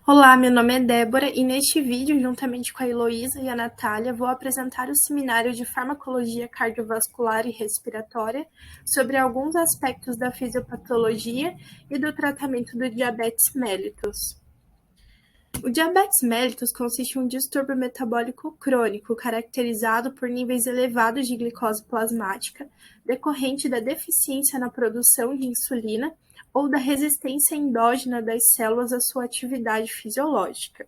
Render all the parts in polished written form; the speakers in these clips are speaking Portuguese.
Olá, meu nome é Débora e neste vídeo, juntamente com a Heloísa e a Natália, vou apresentar o seminário de Farmacologia Cardiovascular e Respiratória sobre alguns aspectos da fisiopatologia e do tratamento do diabetes mellitus. O diabetes mellitus consiste em um distúrbio metabólico crônico caracterizado por níveis elevados de glicose plasmática, decorrente da deficiência na produção de insulina ou da resistência endógena das células à sua atividade fisiológica.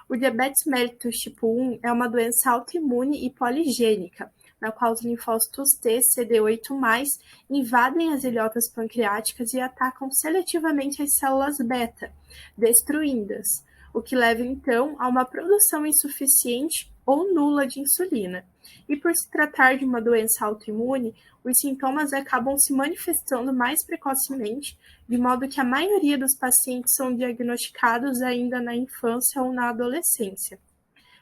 O diabetes mellitus tipo 1 é uma doença autoimune e poligênica, na qual os linfócitos T CD8+, invadem as ilhotas pancreáticas e atacam seletivamente as células beta, destruindo-as, o que leva então a uma produção insuficiente ou nula de insulina. E por se tratar de uma doença autoimune, os sintomas acabam se manifestando mais precocemente, de modo que a maioria dos pacientes são diagnosticados ainda na infância ou na adolescência.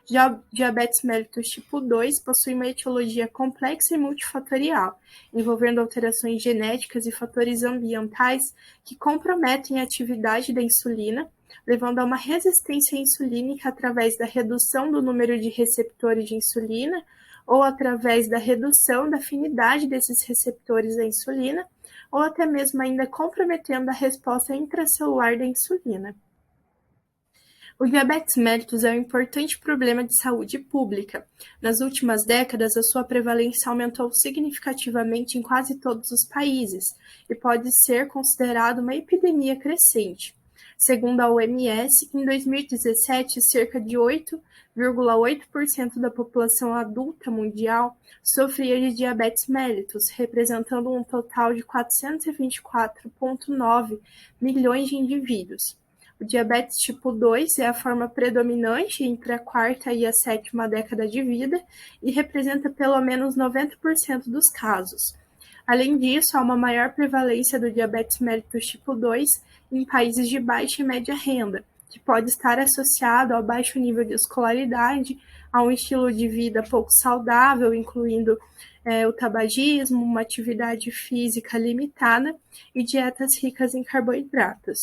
Já o diabetes mellitus tipo 2 possui uma etiologia complexa e multifatorial, envolvendo alterações genéticas e fatores ambientais que comprometem a atividade da insulina, levando a uma resistência insulínica através da redução do número de receptores de insulina ou através da redução da afinidade desses receptores à insulina, ou até mesmo ainda comprometendo a resposta intracelular da insulina. O diabetes mellitus é um importante problema de saúde pública. Nas últimas décadas, a sua prevalência aumentou significativamente em quase todos os países e pode ser considerado uma epidemia crescente. Segundo a OMS, em 2017, cerca de 8,8% da população adulta mundial sofria de diabetes mellitus, representando um total de 424,9 milhões de indivíduos. O diabetes tipo 2 é a forma predominante entre a quarta e a sétima década de vida e representa pelo menos 90% dos casos. Além disso, há uma maior prevalência do diabetes mellitus tipo 2 em países de baixa e média renda, que pode estar associado ao baixo nível de escolaridade, a um estilo de vida pouco saudável, incluindo o tabagismo, uma atividade física limitada e dietas ricas em carboidratos.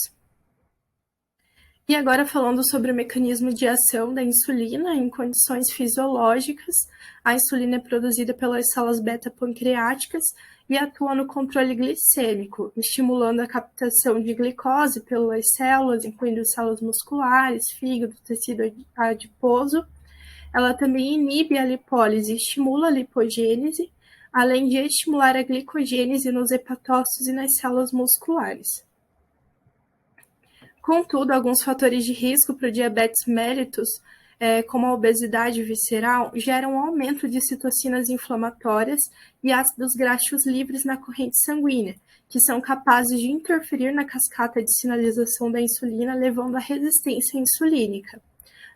E agora falando sobre o mecanismo de ação da insulina em condições fisiológicas, a insulina é produzida pelas células beta-pancreáticas e atua no controle glicêmico, estimulando a captação de glicose pelas células, incluindo células musculares, fígado, tecido adiposo. Ela também inibe a lipólise e estimula a lipogênese, além de estimular a glicogênese nos hepatócitos e nas células musculares. Contudo, alguns fatores de risco para o diabetes mellitus, como a obesidade visceral, geram um aumento de citocinas inflamatórias e ácidos graxos livres na corrente sanguínea, que são capazes de interferir na cascata de sinalização da insulina, levando à resistência insulínica.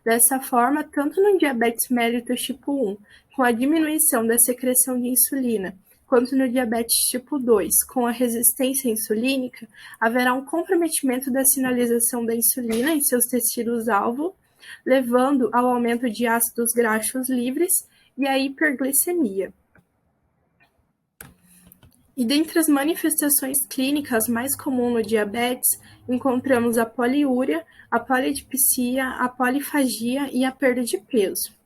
Dessa forma, tanto no diabetes mellitus tipo 1, com a diminuição da secreção de insulina, quanto no diabetes tipo 2, com a resistência insulínica, haverá um comprometimento da sinalização da insulina em seus tecidos-alvo, levando ao aumento de ácidos graxos livres e à hiperglicemia. E dentre as manifestações clínicas mais comuns no diabetes, encontramos a poliúria, a polidipsia, a polifagia e a perda de peso.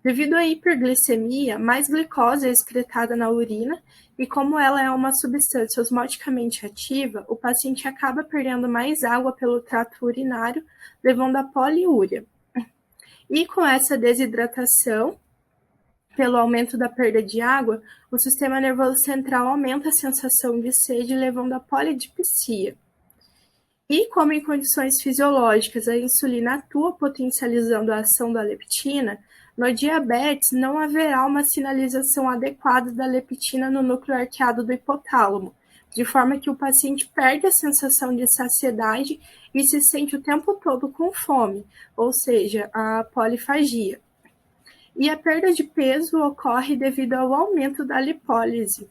Devido à hiperglicemia, mais glicose é excretada na urina e como ela é uma substância osmoticamente ativa, o paciente acaba perdendo mais água pelo trato urinário, levando à poliúria. E com essa desidratação, pelo aumento da perda de água, o sistema nervoso central aumenta a sensação de sede, levando à polidipsia. E como em condições fisiológicas a insulina atua potencializando a ação da leptina, no diabetes não haverá uma sinalização adequada da leptina no núcleo arqueado do hipotálamo, de forma que o paciente perde a sensação de saciedade e se sente o tempo todo com fome, ou seja, a polifagia. E a perda de peso ocorre devido ao aumento da lipólise,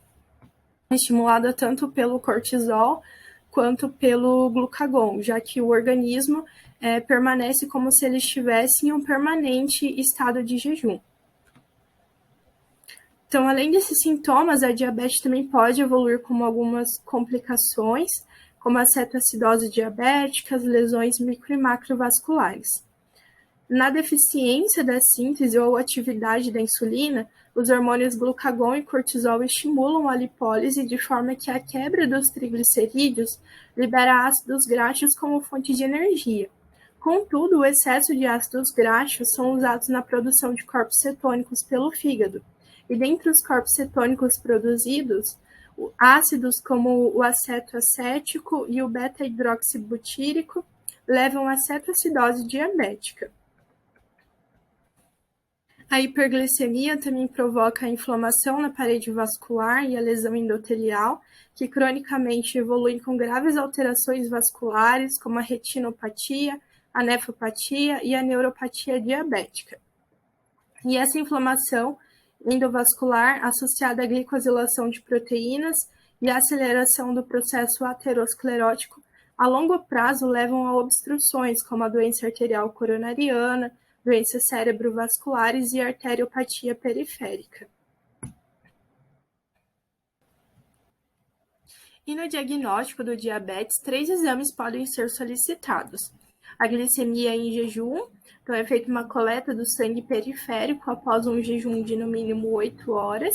estimulada tanto pelo cortisol quanto pelo glucagon, já que o organismo permanece como se ele estivesse em um permanente estado de jejum. Então, além desses sintomas, a diabetes também pode evoluir com algumas complicações, como a cetoacidose diabética, as lesões micro e macrovasculares. Na deficiência da síntese ou atividade da insulina, os hormônios glucagon e cortisol estimulam a lipólise de forma que a quebra dos triglicerídeos libera ácidos graxos como fonte de energia. Contudo, o excesso de ácidos graxos são usados na produção de corpos cetônicos pelo fígado. E dentre os corpos cetônicos produzidos, ácidos como o acetoacético e o beta-hidroxibutírico levam à cetoacidose diabética. A hiperglicemia também provoca a inflamação na parede vascular e a lesão endotelial, que cronicamente evoluem com graves alterações vasculares, como a retinopatia, a nefropatia e a neuropatia diabética. E essa inflamação endovascular, associada à glicosilação de proteínas e à aceleração do processo aterosclerótico, a longo prazo levam a obstruções, como a doença arterial coronariana, doenças cerebrovasculares e arteriopatia periférica. E no diagnóstico do diabetes, 3 exames podem ser solicitados. A glicemia em jejum, então é feita uma coleta do sangue periférico após um jejum de no mínimo 8 horas,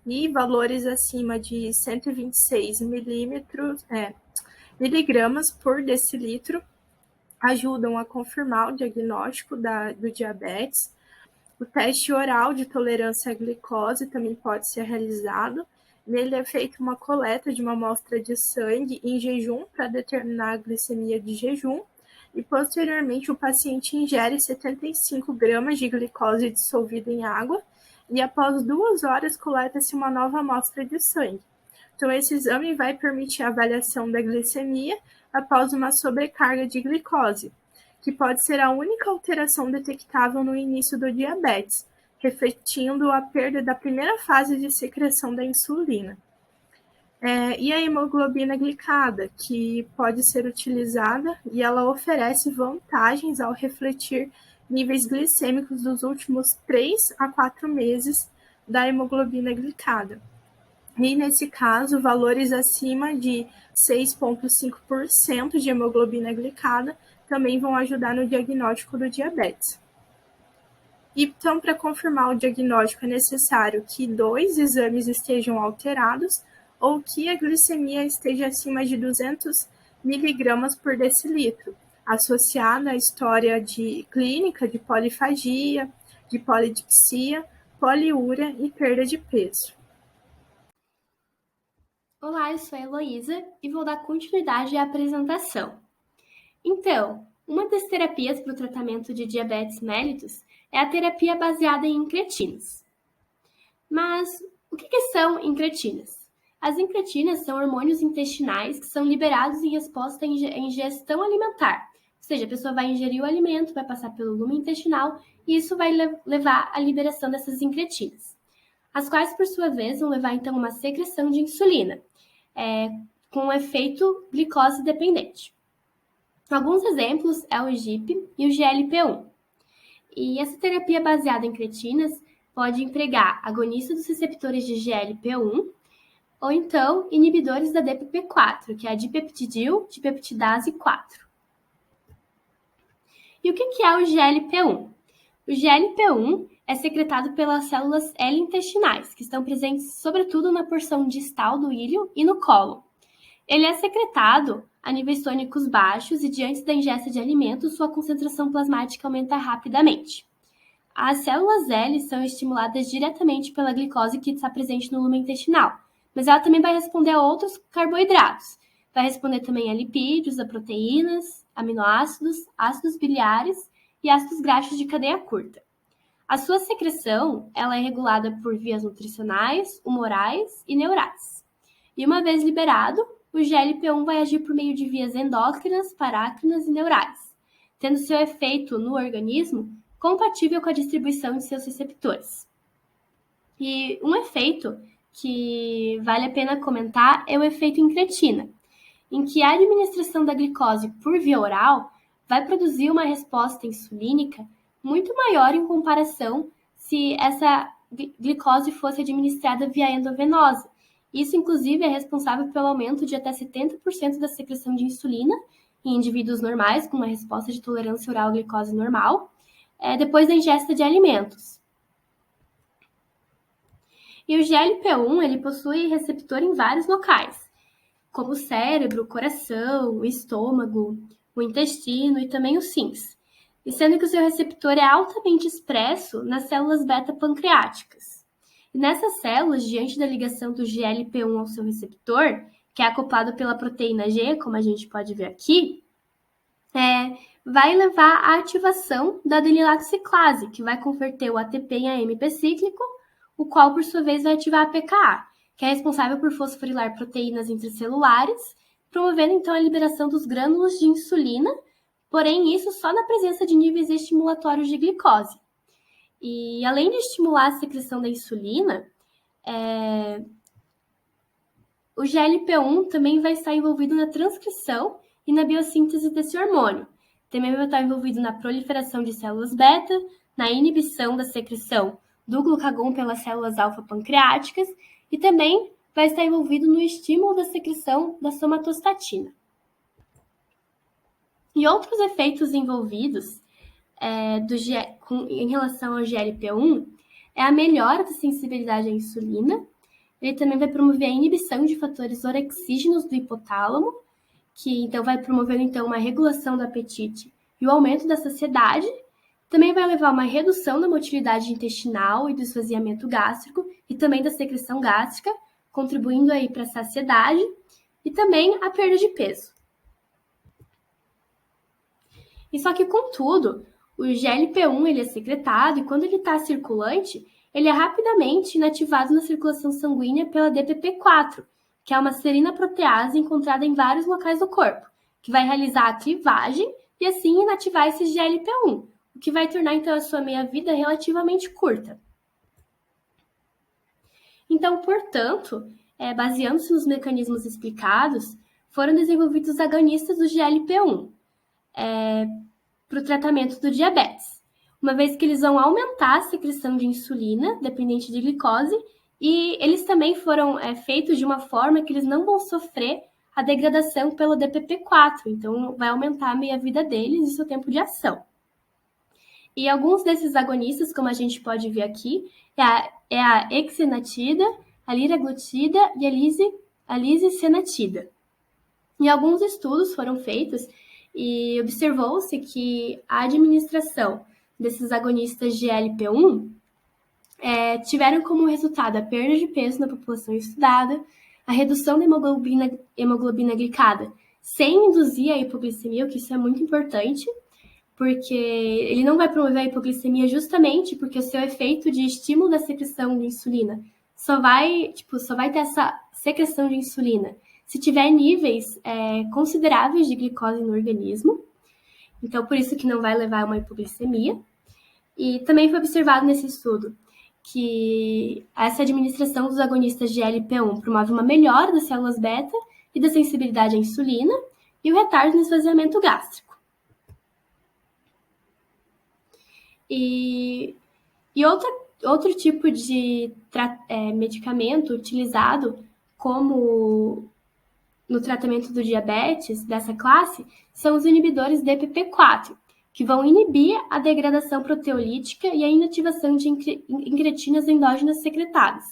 e valores acima de 126 miligramas por decilitro ajudam a confirmar o diagnóstico do diabetes. O teste oral de tolerância à glicose também pode ser realizado. Nele é feita uma coleta de uma amostra de sangue em jejum para determinar a glicemia de jejum e, posteriormente, o paciente ingere 75 gramas de glicose dissolvida em água e, após 2 horas, coleta-se uma nova amostra de sangue. Então, esse exame vai permitir a avaliação da glicemia após uma sobrecarga de glicose, que pode ser a única alteração detectável no início do diabetes, refletindo a perda da primeira fase de secreção da insulina. E a hemoglobina glicada, que pode ser utilizada e ela oferece vantagens ao refletir níveis glicêmicos dos últimos 3 a 4 meses da hemoglobina glicada. E, nesse caso, valores acima de 6,5% de hemoglobina glicada também vão ajudar no diagnóstico do diabetes. Então, para confirmar o diagnóstico, é necessário que 2 exames estejam alterados ou que a glicemia esteja acima de 200 miligramas por decilitro, associada à história clínica de polifagia, de polidipsia, poliúria e perda de peso. Olá, eu sou a Heloísa e vou dar continuidade à apresentação. Então, uma das terapias para o tratamento de diabetes mellitus é a terapia baseada em incretinas. Mas o que são incretinas? As incretinas são hormônios intestinais que são liberados em resposta à ingestão alimentar. Ou seja, a pessoa vai ingerir o alimento, vai passar pelo lume intestinal e isso vai levar à liberação dessas incretinas, as quais, por sua vez, vão levar então a uma secreção de insulina, com um efeito glicose dependente. Alguns exemplos é o GIP e o GLP-1. E essa terapia baseada em incretinas pode empregar agonistas dos receptores de GLP-1 ou então inibidores da DPP-4, que é a dipeptidil dipeptidase 4. E o que é o GLP-1? O GLP-1 é secretado pelas células L intestinais, que estão presentes sobretudo na porção distal do íleo e no cólon. Ele é secretado a níveis tônicos baixos e, diante da ingesta de alimentos, sua concentração plasmática aumenta rapidamente. As células L são estimuladas diretamente pela glicose que está presente no lume intestinal, mas ela também vai responder a outros carboidratos. Vai responder também a lipídios, a proteínas, aminoácidos, ácidos biliares e ácidos graxos de cadeia curta. A sua secreção ela é regulada por vias nutricionais, humorais e neurais. E uma vez liberado, o GLP-1 vai agir por meio de vias endócrinas, parácrinas e neurais, tendo seu efeito no organismo compatível com a distribuição de seus receptores. E um efeito que vale a pena comentar é o efeito incretina, em que a administração da glicose por via oral vai produzir uma resposta insulínica muito maior em comparação se essa glicose fosse administrada via endovenosa, Isso, inclusive, é responsável pelo aumento de até 70% da secreção de insulina em indivíduos normais, com uma resposta de tolerância oral à glicose normal, depois da ingesta de alimentos. E o GLP-1 ele possui receptor em vários locais, como o cérebro, o coração, o estômago, o intestino e também os rins. E sendo que o seu receptor é altamente expresso nas células beta-pancreáticas. E nessas células, diante da ligação do GLP-1 ao seu receptor, que é acoplado pela proteína G, como a gente pode ver aqui, vai levar à ativação da adenilaxiclase, que vai converter o ATP em AMP cíclico, o qual, por sua vez, vai ativar a PKA, que é responsável por fosforilar proteínas intracelulares, promovendo, então, a liberação dos grânulos de insulina, porém, isso só na presença de níveis estimulatórios de glicose. E, além de estimular a secreção da insulina, o GLP-1 também vai estar envolvido na transcrição e na biossíntese desse hormônio. Também vai estar envolvido na proliferação de células beta, na inibição da secreção do glucagon pelas células alfa-pancreáticas e também vai estar envolvido no estímulo da secreção da somatostatina. E outros efeitos envolvidos em relação ao GLP-1 é a melhora da sensibilidade à insulina. Ele também vai promover a inibição de fatores orexígenos do hipotálamo, que então vai promover então uma regulação do apetite e o aumento da saciedade. Também vai levar a uma redução da motilidade intestinal e do esvaziamento gástrico e também da secreção gástrica, contribuindo aí para a saciedade e também a perda de peso. E só que, contudo, o GLP-1 ele é secretado e quando ele está circulante, ele é rapidamente inativado na circulação sanguínea pela DPP-4, que é uma serina protease encontrada em vários locais do corpo, que vai realizar a clivagem e assim inativar esse GLP-1, o que vai tornar então a sua meia-vida relativamente curta. Então, portanto, baseando-se nos mecanismos explicados, foram desenvolvidos agonistas do GLP-1 para o tratamento do diabetes, uma vez que eles vão aumentar a secreção de insulina, dependente de glicose, e eles também foram feitos de uma forma que eles não vão sofrer a degradação pelo DPP-4, então vai aumentar a meia-vida deles e seu tempo de ação. E alguns desses agonistas, como a gente pode ver aqui, é a exenatida, a liraglutida e a lisenatida. E alguns estudos foram feitos e observou-se que a administração desses agonistas de GLP-1 tiveram como resultado a perda de peso na população estudada, a redução da hemoglobina glicada sem induzir a hipoglicemia, o que isso é muito importante, porque ele não vai promover a hipoglicemia justamente porque o seu efeito de estímulo da secreção de insulina só vai ter essa secreção de insulina se tiver níveis consideráveis de glicose no organismo. Então, por isso que não vai levar a uma hipoglicemia. E também foi observado nesse estudo que essa administração dos agonistas de GLP-1 promove uma melhora das células beta e da sensibilidade à insulina e o retardo no esvaziamento gástrico. E outro tipo de medicamento utilizado como no tratamento do diabetes dessa classe são os inibidores DPP-4, que vão inibir a degradação proteolítica e a inativação de incretinas endógenas secretadas,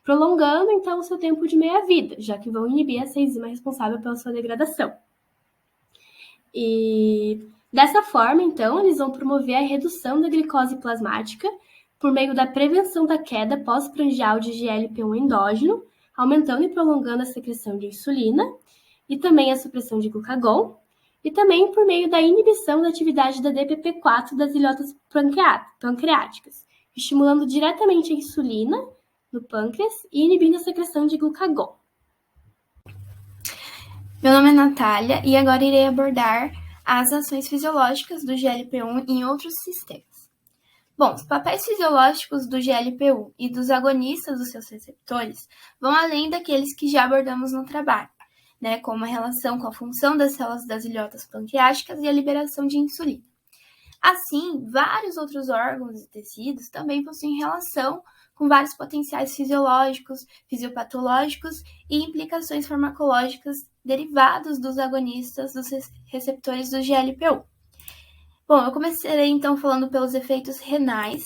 prolongando então o seu tempo de meia-vida, já que vão inibir essa enzima responsável pela sua degradação. E dessa forma, então, eles vão promover a redução da glicose plasmática por meio da prevenção da queda pós-prandial de GLP-1 endógeno, aumentando e prolongando a secreção de insulina e também a supressão de glucagon, e também por meio da inibição da atividade da DPP-4 das ilhotas pancreáticas, estimulando diretamente a insulina no pâncreas e inibindo a secreção de glucagon. Meu nome é Natália e agora irei abordar as ações fisiológicas do GLP-1 em outros sistemas. Bom, os papéis fisiológicos do GLP-1 e dos agonistas dos seus receptores vão além daqueles que já abordamos no trabalho, como a relação com a função das células das ilhotas pancreáticas e a liberação de insulina. Assim, vários outros órgãos e tecidos também possuem relação com vários potenciais fisiológicos, fisiopatológicos e implicações farmacológicas derivados dos agonistas dos receptores do GLP-1. Bom, eu comecei então falando pelos efeitos renais.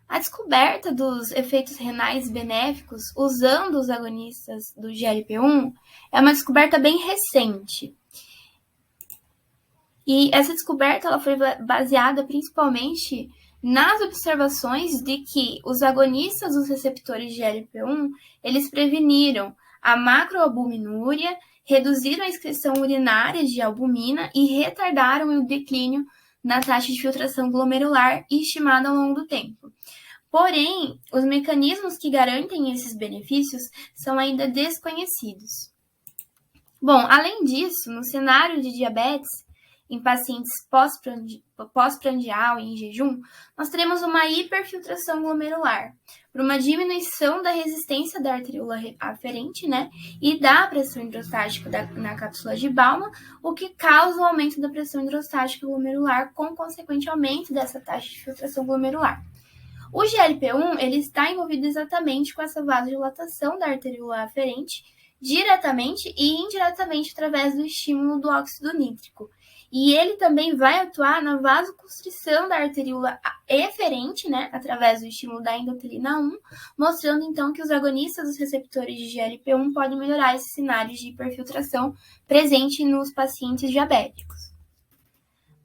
A descoberta dos efeitos renais benéficos usando os agonistas do GLP-1 é uma descoberta bem recente. E essa descoberta ela foi baseada principalmente nas observações de que os agonistas dos receptores de GLP-1, eles preveniram a macroalbuminúria, reduziram a excreção urinária de albumina e retardaram o declínio na taxa de filtração glomerular estimada ao longo do tempo. Porém, os mecanismos que garantem esses benefícios são ainda desconhecidos. Bom, além disso, no cenário de diabetes, em pacientes pós-prandial e em jejum, nós teremos uma hiperfiltração glomerular, por uma diminuição da resistência da arteríola aferente, né, e da pressão hidrostática na cápsula de Bowman, o que causa o aumento da pressão hidrostática glomerular, com consequente aumento dessa taxa de filtração glomerular. O GLP-1 ele está envolvido exatamente com essa vasodilatação da arteríola aferente, diretamente e indiretamente através do estímulo do óxido nítrico. E ele também vai atuar na vasoconstrição da arteríola eferente, né, através do estímulo da endotelina 1, mostrando então que os agonistas dos receptores de GLP-1 podem melhorar esses cenários de hiperfiltração presente nos pacientes diabéticos.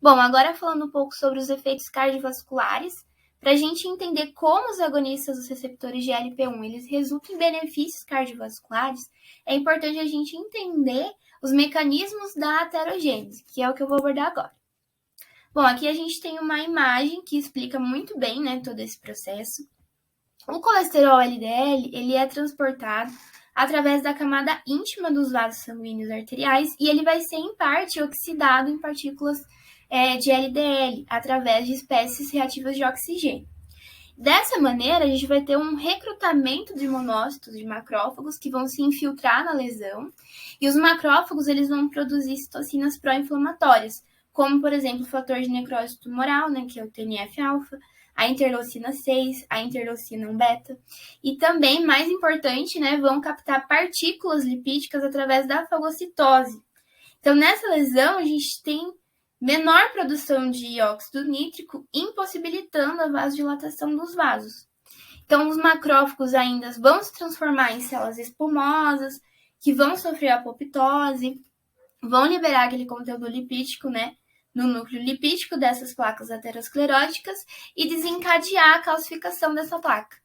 Bom, agora falando um pouco sobre os efeitos cardiovasculares, para a gente entender como os agonistas dos receptores de GLP-1 eles resultam em benefícios cardiovasculares, é importante a gente entender os mecanismos da aterogênese, que é o que eu vou abordar agora. Bom, aqui a gente tem uma imagem que explica muito bem, né, todo esse processo. O colesterol LDL ele é transportado através da camada íntima dos vasos sanguíneos arteriais e ele vai ser, em parte, oxidado em partículas de LDL, através de espécies reativas de oxigênio. Dessa maneira, a gente vai ter um recrutamento de monócitos, de macrófagos, que vão se infiltrar na lesão, e os macrófagos eles vão produzir citocinas pró-inflamatórias, como, por exemplo, o fator de necrose tumoral, né, que é o TNF-alfa, a interleucina 6, a interleucina 1-beta, e também, mais importante, né, vão captar partículas lipídicas através da fagocitose. Então, nessa lesão, a gente tem menor produção de óxido nítrico, impossibilitando a vasodilatação dos vasos. Então, os macrófagos ainda vão se transformar em células espumosas, que vão sofrer apoptose, vão liberar aquele conteúdo lipídico, né, no núcleo lipídico dessas placas ateroscleróticas e desencadear a calcificação dessa placa.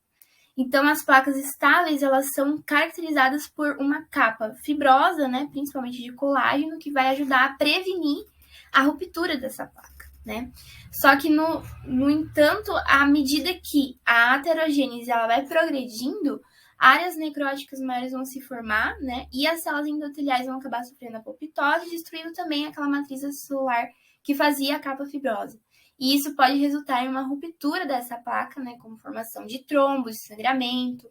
Então, as placas estáveis, elas são caracterizadas por uma capa fibrosa, né, principalmente de colágeno, que vai ajudar a prevenir a ruptura dessa placa, né? Só que, no entanto, à medida que a aterogênese ela vai progredindo, áreas necróticas maiores vão se formar, né? E as células endoteliais vão acabar sofrendo apoptose, destruindo também aquela matriz celular que fazia a capa fibrosa. E isso pode resultar em uma ruptura dessa placa, né? Como formação de trombos, sangramento,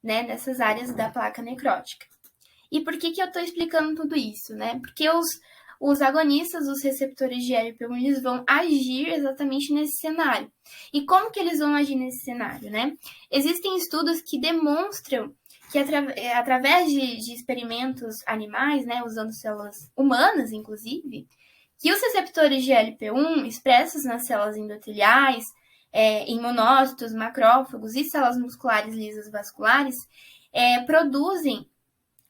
né? Nessas áreas da placa necrótica. E por que eu estou explicando tudo isso, né? Porque os agonistas dos receptores de GLP-1 eles vão agir exatamente nesse cenário. E como que eles vão agir nesse cenário, né? Existem estudos que demonstram que através de experimentos animais, né, usando células humanas, inclusive, que os receptores de GLP-1 expressos nas células endoteliais, em monócitos, macrófagos e células musculares lisas vasculares, produzem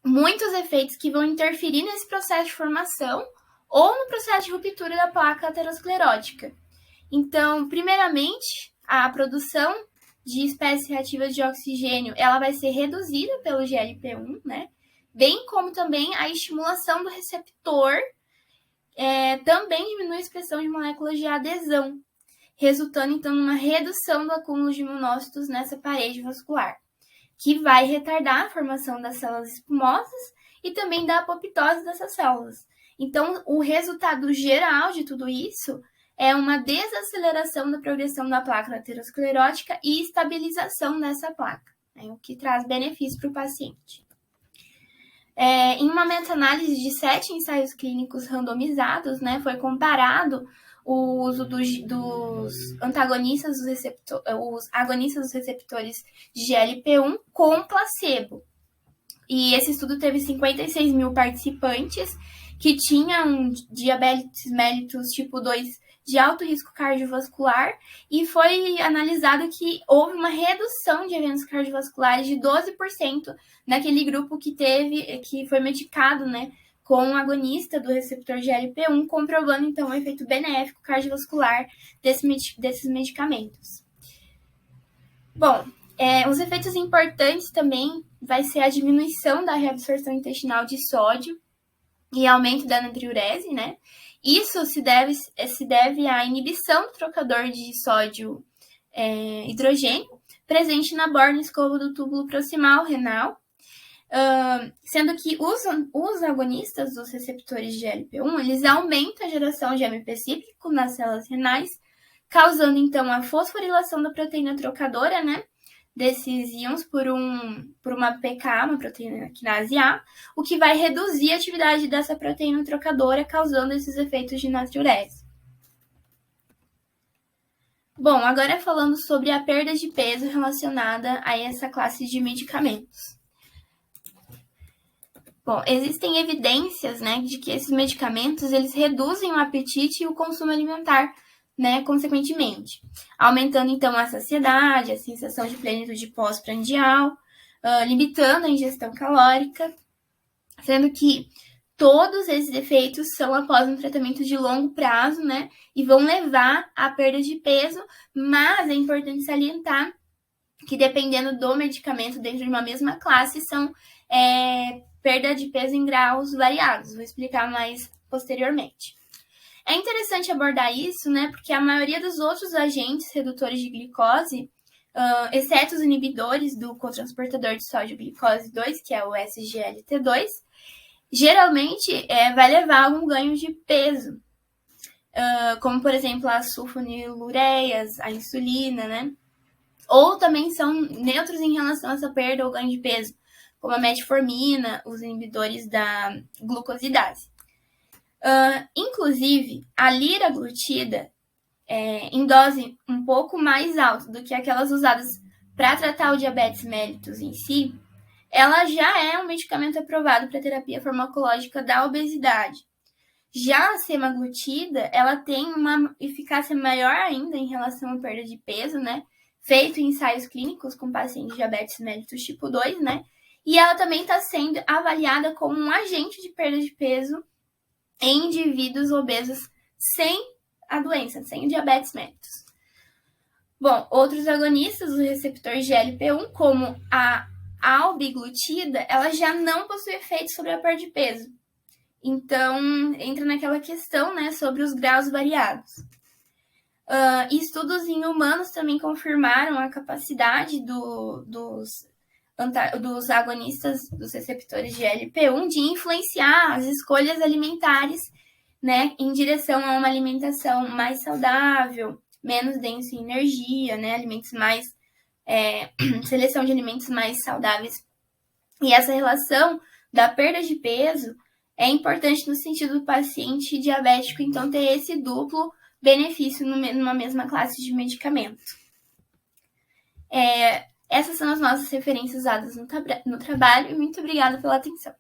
muitos efeitos que vão interferir nesse processo de formação ou no processo de ruptura da placa aterosclerótica. Então, primeiramente, a produção de espécies reativas de oxigênio ela vai ser reduzida pelo GLP-1, né? Bem como também a estimulação do receptor também diminui a expressão de moléculas de adesão, resultando então numa redução do acúmulo de monócitos nessa parede vascular, que vai retardar a formação das células espumosas e também da apoptose dessas células. Então, o resultado geral de tudo isso é uma desaceleração da progressão da placa aterosclerótica e estabilização dessa placa, né, o que traz benefício para o paciente. Em uma meta-análise de 7 ensaios clínicos randomizados, né, foi comparado o uso dos antagonistas os agonistas dos receptores de GLP-1 com placebo. E esse estudo teve 56 mil participantes que tinham diabetes mellitus tipo 2 de alto risco cardiovascular, e foi analisado que houve uma redução de eventos cardiovasculares de 12% naquele grupo que foi medicado, né, com um agonista do receptor GLP-1, comprovando então o efeito benéfico cardiovascular desses medicamentos. Bom, os efeitos importantes também vai ser a diminuição da reabsorção intestinal de sódio e aumento da natriurese, né? Isso se deve à inibição do trocador de sódio hidrogênio presente na borda escova do túbulo proximal renal, sendo que os agonistas dos receptores de GLP-1, eles aumentam a geração de AMP cíclico nas células renais, causando então a fosforilação da proteína trocadora, né, desses íons por uma PK, uma proteína quinase A, o que vai reduzir a atividade dessa proteína trocadora, causando esses efeitos de natriurese. Bom, agora falando sobre a perda de peso relacionada a essa classe de medicamentos. Bom, existem evidências, né, de que esses medicamentos eles reduzem o apetite e o consumo alimentar, né, consequentemente, aumentando então a saciedade, a sensação de plenitude pós-prandial, limitando a ingestão calórica, sendo que todos esses efeitos são após um tratamento de longo prazo, né, e vão levar à perda de peso, mas é importante salientar que dependendo do medicamento dentro de uma mesma classe, são perda de peso em graus variados. Vou explicar mais posteriormente. É interessante abordar isso, né, porque a maioria dos outros agentes redutores de glicose, exceto os inibidores do cotransportador de sódio-glicose 2, que é o SGLT2, geralmente vai levar a algum ganho de peso, como, por exemplo, as sulfonilureias, a insulina, né? Ou também são neutros em relação a essa perda ou ganho de peso, como a metformina, os inibidores da glucosidase. Inclusive, a liraglutida, em dose um pouco mais alta do que aquelas usadas para tratar o diabetes mellitus em si, ela já é um medicamento aprovado para terapia farmacológica da obesidade. Já a semaglutida, ela tem uma eficácia maior ainda em relação à perda de peso, né? Feito em ensaios clínicos com pacientes de diabetes mellitus tipo 2, né? E ela também está sendo avaliada como um agente de perda de peso em indivíduos obesos sem a doença, sem o diabetes mellitus. Bom, outros agonistas do receptor GLP-1, como a albiglutida, ela já não possui efeito sobre a perda de peso. Então, entra naquela questão, né, sobre os graus variados. Estudos em humanos também confirmaram a capacidade dos agonistas dos receptores de GLP-1 de influenciar as escolhas alimentares, né, em direção a uma alimentação mais saudável, menos densa em energia, né, seleção de alimentos mais saudáveis. E essa relação da perda de peso é importante no sentido do paciente diabético, então, ter esse duplo benefício numa mesma classe de medicamento. Essas são as nossas referências usadas no trabalho, e muito obrigada pela atenção.